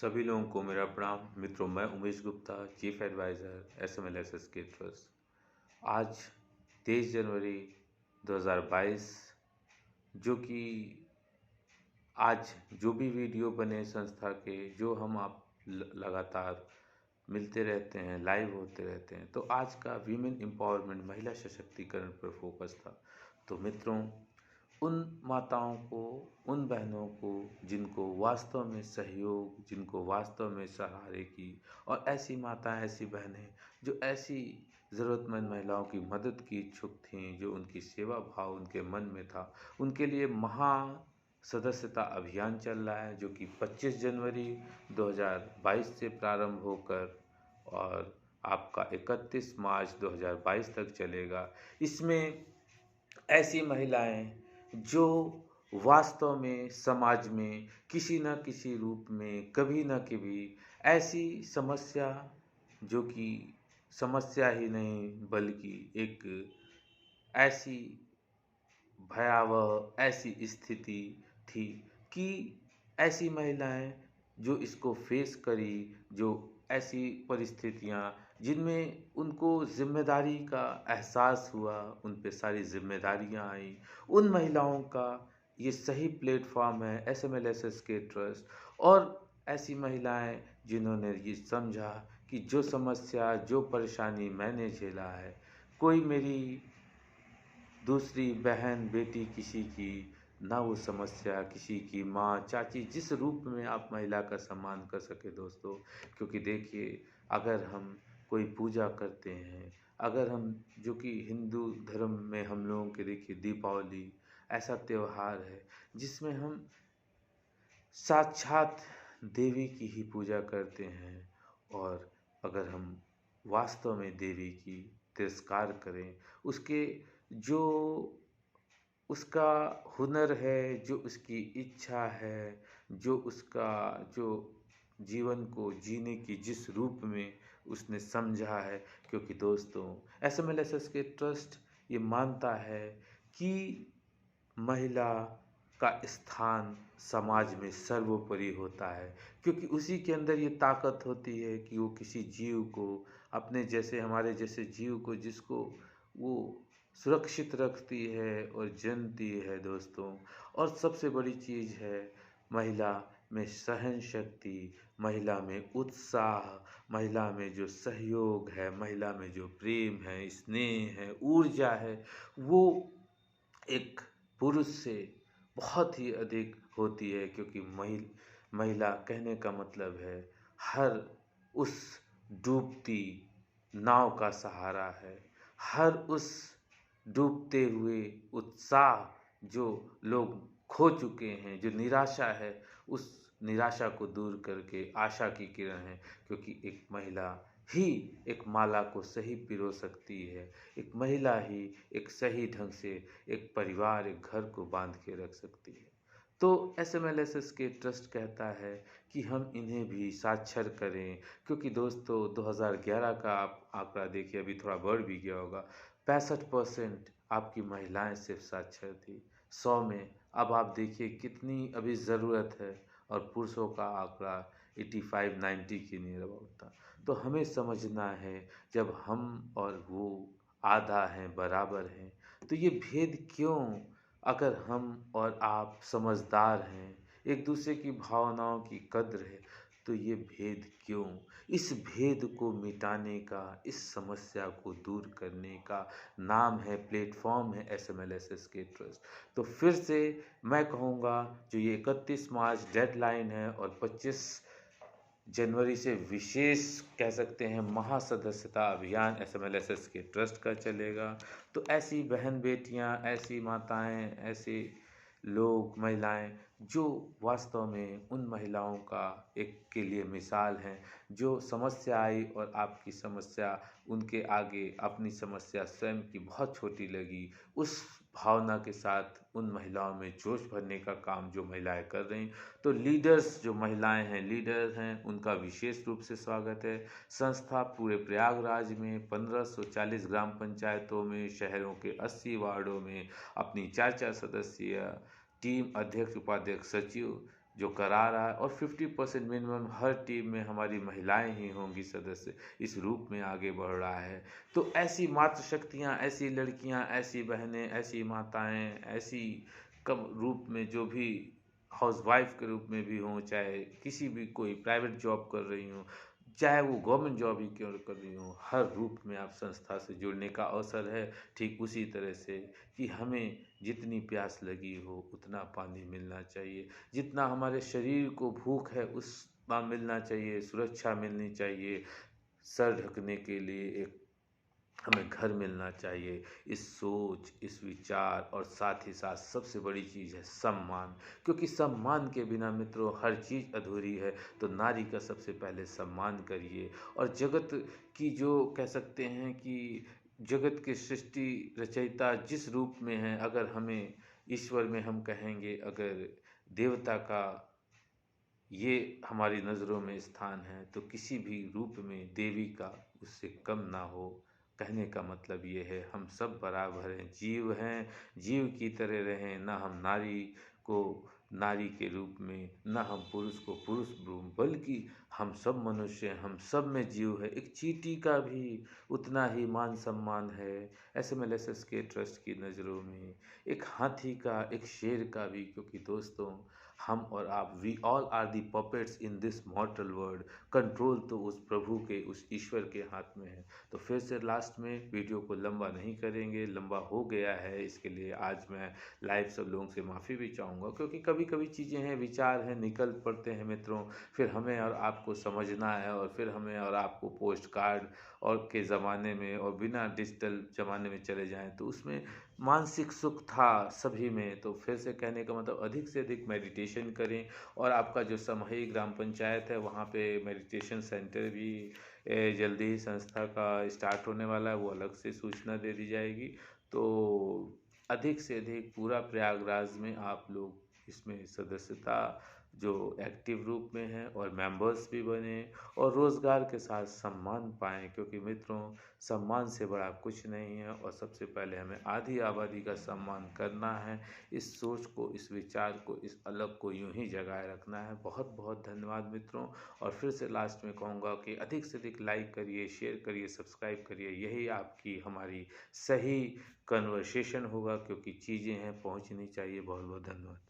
सभी लोगों को मेरा प्रणाम। मित्रों, मैं Umesh Gupta, chief adviser SMLSSK trust. आज 23 जनवरी 2022, जो कि आज जो भी वीडियो बने संस्था के, जो हम आप लगातार मिलते रहते हैं, लाइव होते रहते हैं, तो आज का वीमेन एम्पावरमेंट, महिला सशक्तिकरण पर फोकस था। तो मित्रों, उन माताओं को, उन बहनों को जिनको वास्तव में सहयोग, जिनको वास्तव में सहारे की, और ऐसी माताएं, ऐसी बहनें जो ऐसी ज़रूरतमंद महिलाओं की मदद की इच्छुक थीं, जो उनकी सेवा भाव उनके मन में था, उनके लिए महा सदस्यता अभियान चल रहा है, जो कि 25 जनवरी 2022 से प्रारंभ होकर और आपका 31 मार्च 2022 तक चलेगा। इसमें ऐसी महिलाएं जो वास्तव में समाज में किसी न किसी रूप में, कभी न कभी ऐसी समस्या, जो कि समस्या ही नहीं बल्कि एक ऐसी भयावह ऐसी स्थिति थी कि ऐसी महिलाएं जो इसको फेस करी, जो ऐसी परिस्थितियां जिनमें उनको जिम्मेदारी का एहसास हुआ, उन पे सारी जिम्मेदारियां आई, उन महिलाओं का ये सही प्लेटफॉर्म है SMLSSK ट्रस्ट। और ऐसी महिलाएं जिन्होंने ये समझा कि जो समस्या, जो परेशानी मैंने झेला है, कोई मेरी दूसरी बहन, बेटी किसी की ना वो समस्या, किसी की माँ, चाची, जिस रूप में आप महिला का सम्मान कर सके दोस्तों। क्योंकि देखिए, अगर हम कोई पूजा करते हैं, अगर हम, जो कि हिंदू धर्म में हम लोगों के, देखिए दीपावली ऐसा त्यौहार है जिसमें हम साक्षात देवी की ही पूजा करते हैं। और अगर हम वास्तव में देवी की तिरस्कार करें, उसके जो उसका हुनर है, जो उसकी इच्छा है, जो उसका जो जीवन को जीने की जिस रूप में उसने समझा है। क्योंकि दोस्तों, SMLSSK ट्रस्ट ये मानता है कि महिला का स्थान समाज में सर्वोपरि होता है, क्योंकि उसी के अंदर ये ताकत होती है कि वो किसी जीव को, अपने जैसे, हमारे जैसे जीव को, जिसको वो सुरक्षित रखती है और जनती है दोस्तों। और सबसे बड़ी चीज़ है महिला में सहन शक्ति, महिला में उत्साह, महिला में जो सहयोग है, महिला में जो प्रेम है, स्नेह है, ऊर्जा है, वो एक पुरुष से बहुत ही अधिक होती है। क्योंकि महिला कहने का मतलब है हर उस डूबती नाव का सहारा है, हर उस डूबते हुए उत्साह जो लोग खो चुके हैं, जो निराशा है, उस निराशा को दूर करके आशा की किरण है। क्योंकि एक महिला ही एक माला को सही पिरो सकती है, एक महिला ही एक सही ढंग से एक परिवार, एक घर को बांध के रख सकती है। तो SMLSSK ट्रस्ट कहता है कि हम इन्हें भी साक्षर करें। क्योंकि दोस्तों, 2011 का आप आंकड़ा देखिए, अभी थोड़ा बढ़ भी गया होगा, 65% आपकी महिलाएं सिर्फ साक्षर थी 100 में। अब आप देखिए कितनी अभी ज़रूरत है, और पुरुषों का आंकड़ा 85-90 के नियर अबाउट था। तो हमें समझना है, जब हम और वो आधा हैं, बराबर हैं, तो ये भेद क्यों? अगर हम और आप समझदार हैं, एक दूसरे की भावनाओं की कद्र है, तो ये भेद क्यों? इस भेद को मिटाने का, इस समस्या को दूर करने का नाम है, प्लेटफॉर्म है SMLSSK ट्रस्ट। तो फिर से मैं कहूँगा, जो ये 31 मार्च डेडलाइन है और 25 जनवरी से विशेष कह सकते हैं महासदस्यता अभियान SMLSSK ट्रस्ट का चलेगा। तो ऐसी बहन बेटियां, ऐसी माताएं, ऐसे लोग, महिलाएं जो वास्तव में उन महिलाओं का एक के लिए मिसाल हैं, जो समस्या आई और आपकी समस्या उनके आगे, अपनी समस्या स्वयं की बहुत छोटी लगी, उस भावना के साथ उन महिलाओं में जोश भरने का काम जो महिलाएं कर रही। तो लीडर्स, जो महिलाएं हैं, लीडर हैं, उनका विशेष रूप से स्वागत है। संस्था पूरे प्रयागराज में 1540 ग्राम पंचायतों में, शहरों के 80 वार्डों में अपनी 4-4 सदस्यीय टीम, अध्यक्ष, उपाध्यक्ष, सचिव, जो करा रहा है, और 50% मिनिमम हर टीम में हमारी महिलाएं ही होंगी सदस्य, इस रूप में आगे बढ़ रहा है। तो ऐसी मातृशक्तियाँ, ऐसी लड़कियाँ, ऐसी बहनें, ऐसी माताएं, ऐसी कम रूप में जो भी हाउसवाइफ के रूप में भी हों, चाहे किसी भी कोई प्राइवेट जॉब कर रही हों, चाहे वो गवर्नमेंट जॉब ही क्यों कर रही हो, हर रूप में आप संस्था से जुड़ने का अवसर है। ठीक उसी तरह से कि हमें जितनी प्यास लगी हो उतना पानी मिलना चाहिए, जितना हमारे शरीर को भूख है उतना मिलना चाहिए, सुरक्षा मिलनी चाहिए, सर ढकने के लिए एक हमें घर मिलना चाहिए। इस सोच, इस विचार, और साथ ही साथ सबसे बड़ी चीज़ है सम्मान, क्योंकि सम्मान के बिना मित्रों हर चीज़ अधूरी है। तो नारी का सबसे पहले सम्मान करिए, और जगत की जो कह सकते हैं कि जगत की सृष्टि रचयिता जिस रूप में है, अगर हमें ईश्वर में हम कहेंगे, अगर देवता का ये हमारी नज़रों में स्थान है, तो किसी भी रूप में देवी का उससे कम ना हो। कहने का मतलब ये है, हम सब बराबर हैं, जीव हैं, जीव की तरह रहें, ना हम नारी को नारी के रूप में, ना हम पुरुष को पुरुष रूप, बल्कि हम सब मनुष्य हैं, हम सब में जीव है। एक चींटी का भी उतना ही मान सम्मान है एसएमएलएसएस के ट्रस्ट की नज़रों में, एक हाथी का, एक शेर का भी, क्योंकि दोस्तों हम और आप, we all are the puppets in this मॉर्टल world. Control तो उस प्रभु के, उस ईश्वर के हाथ में है। तो फिर से लास्ट में वीडियो को लंबा नहीं करेंगे, लंबा हो गया है, इसके लिए आज मैं लाइव सब लोगों से माफ़ी भी चाहूँगा, क्योंकि कभी कभी चीज़ें हैं, विचार हैं, निकल पड़ते हैं मित्रों, फिर हमें और आपको समझना है, और फिर हमें और आपको पोस्ट कार्ड और के ज़माने में और बिना डिजिटल ज़माने में चले जाएं तो उसमें मानसिक सुख था सभी में। तो फिर से कहने का मतलब, अधिक से अधिक मेडिटेशन करें, और आपका जो समूही ग्राम पंचायत है वहाँ पे मेडिटेशन सेंटर भी जल्दी ही संस्था का स्टार्ट होने वाला है, वो अलग से सूचना दे दी जाएगी। तो अधिक से अधिक पूरा प्रयागराज में आप लोग इसमें सदस्यता जो एक्टिव रूप में है, और मेंबर्स भी बने, और रोज़गार के साथ सम्मान पाएँ, क्योंकि मित्रों सम्मान से बड़ा कुछ नहीं है, और सबसे पहले हमें आधी आबादी का सम्मान करना है। इस सोच को, इस विचार को, इस अलग को यूं ही जगाए रखना है। बहुत बहुत धन्यवाद मित्रों। और फिर से लास्ट में कहूँगा कि अधिक से अधिक लाइक करिए, शेयर करिए, सब्सक्राइब करिए, यही आपकी हमारी सही कन्वर्सेशन होगा, क्योंकि चीज़ें हैं पहुँचनी चाहिए। बहुत बहुत धन्यवाद।